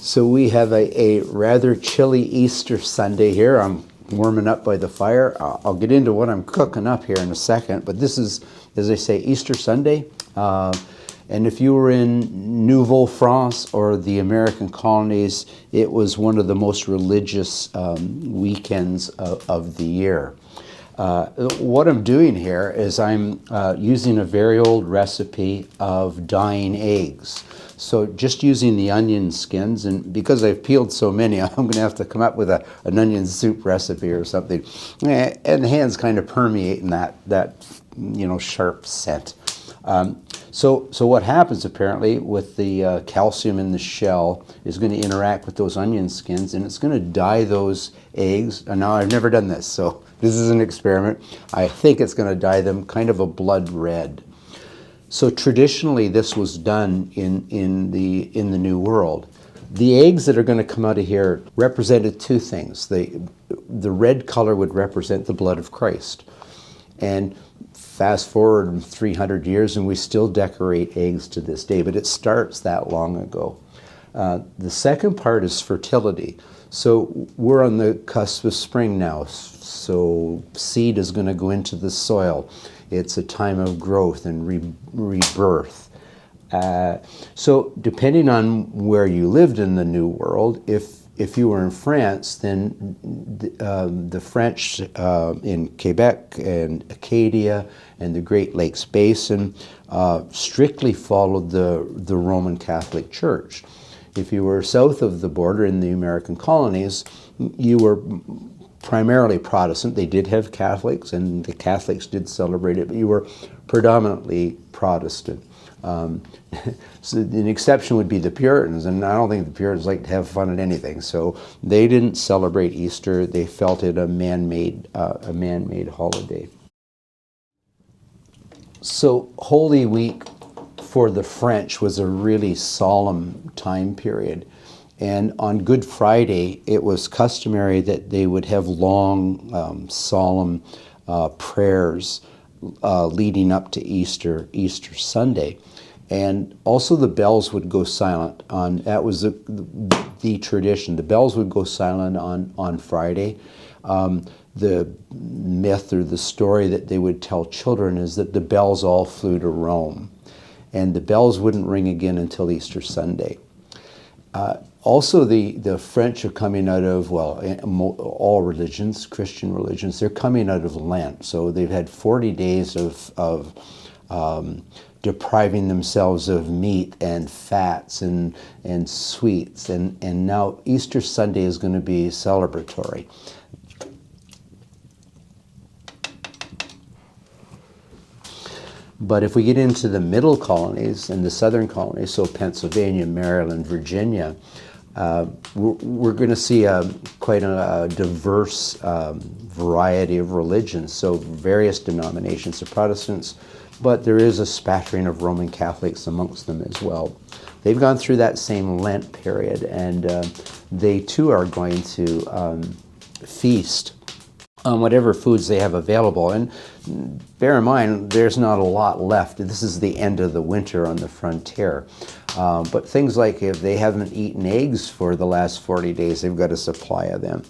So we have a rather chilly Easter Sunday here. I'm warming up by the fire. I'll get into what I'm cooking up here in a second, but this is, as I say, Easter Sunday. And if you were in Nouvelle France or the American colonies, it was one of the most religious weekends of the year. What I'm doing here is I'm using a very old recipe of dyeing eggs. So just using the onion skins, and because I've peeled so many, I'm going to have to come up with an onion soup recipe or something. And the hands kind of permeate in that sharp scent. So what happens apparently with the calcium in the shell is going to interact with those onion skins, and it's going to dye those eggs. And now I've never done this, so this is an experiment. I think it's going to dye them kind of a blood red. So traditionally, this was done in the New World. The eggs that are going to come out of here represented two things. The red color would represent the blood of Christ, and fast forward 300 years, and we still decorate eggs to this day. But it starts that long ago. The second part is fertility. So we're on the cusp of spring now. So seed is going to go into the soil. It's a time of growth and rebirth. So depending on where you lived in the New World, if you were in France, then the French in Quebec and Acadia and the Great Lakes Basin strictly followed the Roman Catholic Church. If you were south of the border in the American colonies, you were primarily Protestant. They did have Catholics, and the Catholics did celebrate it, but you were predominantly Protestant. So an exception would be the Puritans, and I don't think the Puritans like to have fun at anything, so they didn't celebrate Easter. They felt it a man-made holiday. So Holy Week for the French was a really solemn time period. And on Good Friday, it was customary that they would have long, solemn prayers leading up to Easter Sunday. And also the bells would go silent that was the tradition. The bells would go silent on Friday. The myth or the story that they would tell children is that the bells all flew to Rome, and the bells wouldn't ring again until Easter Sunday. Also, the French are coming out of, all religions, Christian religions, they're coming out of Lent. So they've had 40 days of depriving themselves of meat and fats and sweets. And now Easter Sunday is going to be celebratory. But if we get into the middle colonies and the southern colonies, so Pennsylvania, Maryland, Virginia, we're going to see quite a diverse variety of religions, so various denominations of Protestants, but there is a spattering of Roman Catholics amongst them as well. They've gone through that same Lent period, and they too are going to feast on whatever foods they have available. And bear in mind, there's not a lot left. This is the end of the winter on the frontier. But things like if they haven't eaten eggs for the last 40 days, they've got a supply of them.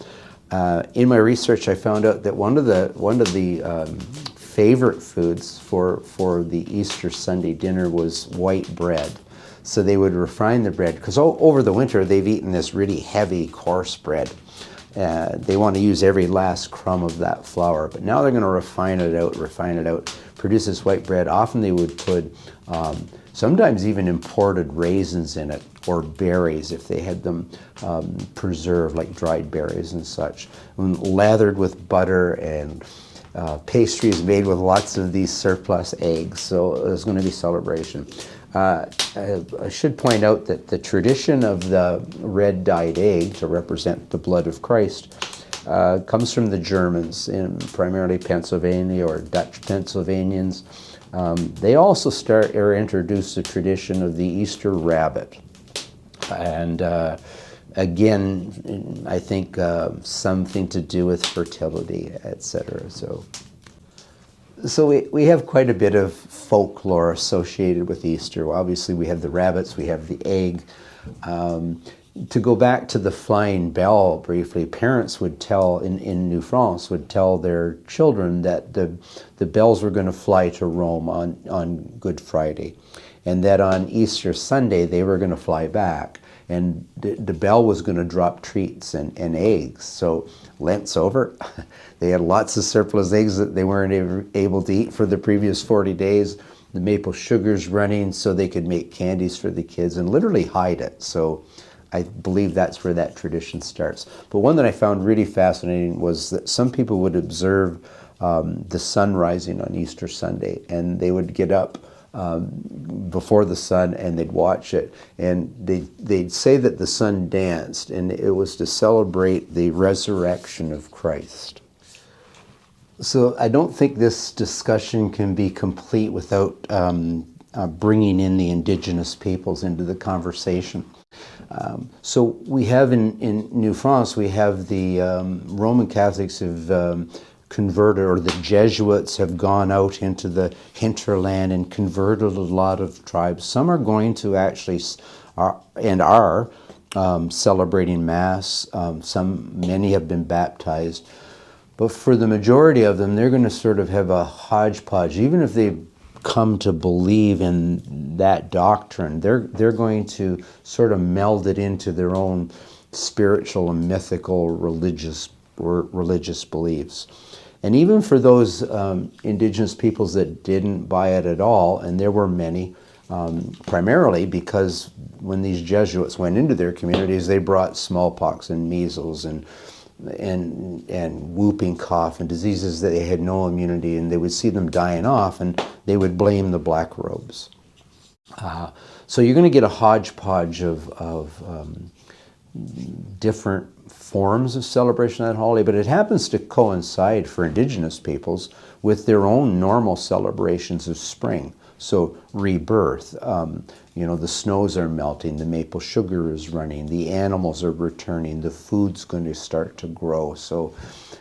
In my research, I found out that one of the favorite foods for the Easter Sunday dinner was white bread. So they would refine the bread, because over the winter they've eaten this really heavy, coarse bread. They want to use every last crumb of that flour, but now they're going to refine it out, produce this white bread. Often they would put sometimes even imported raisins in it, or berries if they had them preserved, like dried berries and such, and lathered with butter, and pastries made with lots of these surplus eggs. So there's going to be celebration. I should point out that the tradition of the red dyed egg to represent the blood of Christ comes from the Germans, in primarily Pennsylvania or Dutch Pennsylvanians. They also introduced the tradition of the Easter rabbit. And again, I think something to do with fertility, etc. So we have quite a bit of folklore associated with Easter. Well, obviously, we have the rabbits, we have the egg. To go back to the flying bell briefly, parents would tell, in New France, would tell their children that the bells were going to fly to Rome on Good Friday, and that on Easter Sunday they were going to fly back, and the bell was going to drop treats and eggs. So Lent's over. They had lots of surplus eggs that they weren't able to eat for the previous 40 days. The maple sugar's running so they could make candies for the kids and literally hide it. So I believe that's where that tradition starts. But one that I found really fascinating was that some people would observe the sun rising on Easter Sunday, and they would get up before the sun and they'd watch it, and they'd say that the sun danced, and it was to celebrate the resurrection of Christ. So I don't think this discussion can be complete without bringing in the Indigenous peoples into the conversation. So we have in New France, we have the Roman Catholics have converted, or the Jesuits have gone out into the hinterland and converted a lot of tribes. Some are going to actually, are celebrating Mass. Many have been baptized. But for the majority of them, they're going to sort of have a hodgepodge. Even if they come to believe in that doctrine, they're going to sort of meld it into their own spiritual and mythical religious beliefs. And even for those Indigenous peoples that didn't buy it at all, and there were many, primarily because when these Jesuits went into their communities, they brought smallpox and measles and whooping cough and diseases that they had no immunity, and they would see them dying off, and they would blame the black robes. So you're going to get a hodgepodge of different forms of celebration of that holiday, but it happens to coincide for Indigenous peoples with their own normal celebrations of spring. So rebirth, the snows are melting, the maple sugar is running, the animals are returning, the food's going to start to grow. So,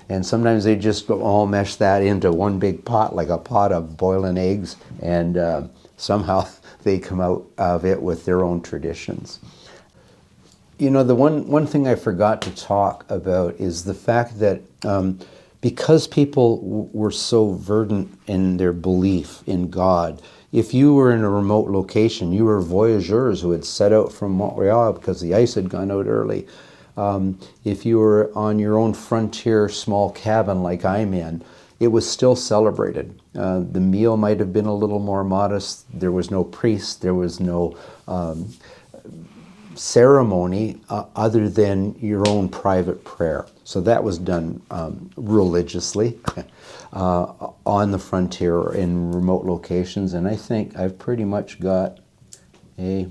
and sometimes they just all mesh that into one big pot, like a pot of boiling eggs, and somehow they come out of it with their own traditions. The one thing I forgot to talk about is the fact that because people were so verdant in their belief in God, if you were in a remote location, you were voyageurs who had set out from Montreal because the ice had gone out early. If you were on your own frontier small cabin like I'm in, it was still celebrated. The meal might have been a little more modest. There was no priest. There was no ceremony other than your own private prayer. So that was done religiously on the frontier or in remote locations, and I think I've pretty much got a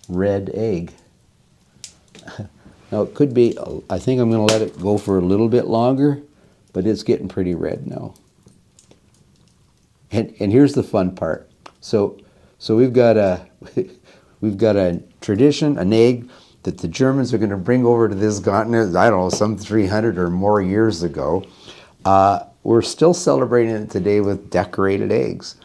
red egg. Now it could be, I think I'm going to let it go for a little bit longer, but it's getting pretty red now. And here's the fun part. So we've got a tradition, an egg that the Germans are going to bring over to this continent, I don't know, some 300 or more years ago. We're still celebrating it today with decorated eggs.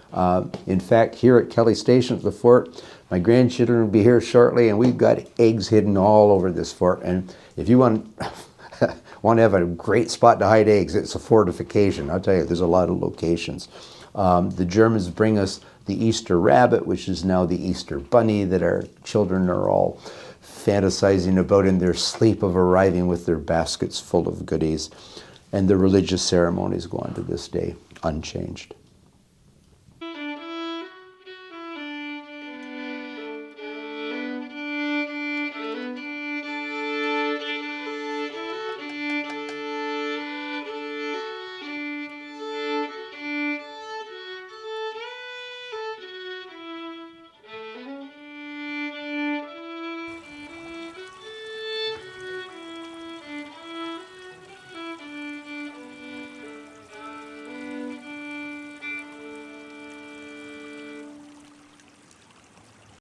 In fact, here at Kelly Station at the fort, my grandchildren will be here shortly, and we've got eggs hidden all over this fort. And if you want to have a great spot to hide eggs, it's a fortification. I'll tell you, there's a lot of locations. The Germans bring us the Easter rabbit, which is now the Easter bunny that our children are all fantasizing about in their sleep of arriving with their baskets full of goodies. And the religious ceremonies go on to this day, unchanged.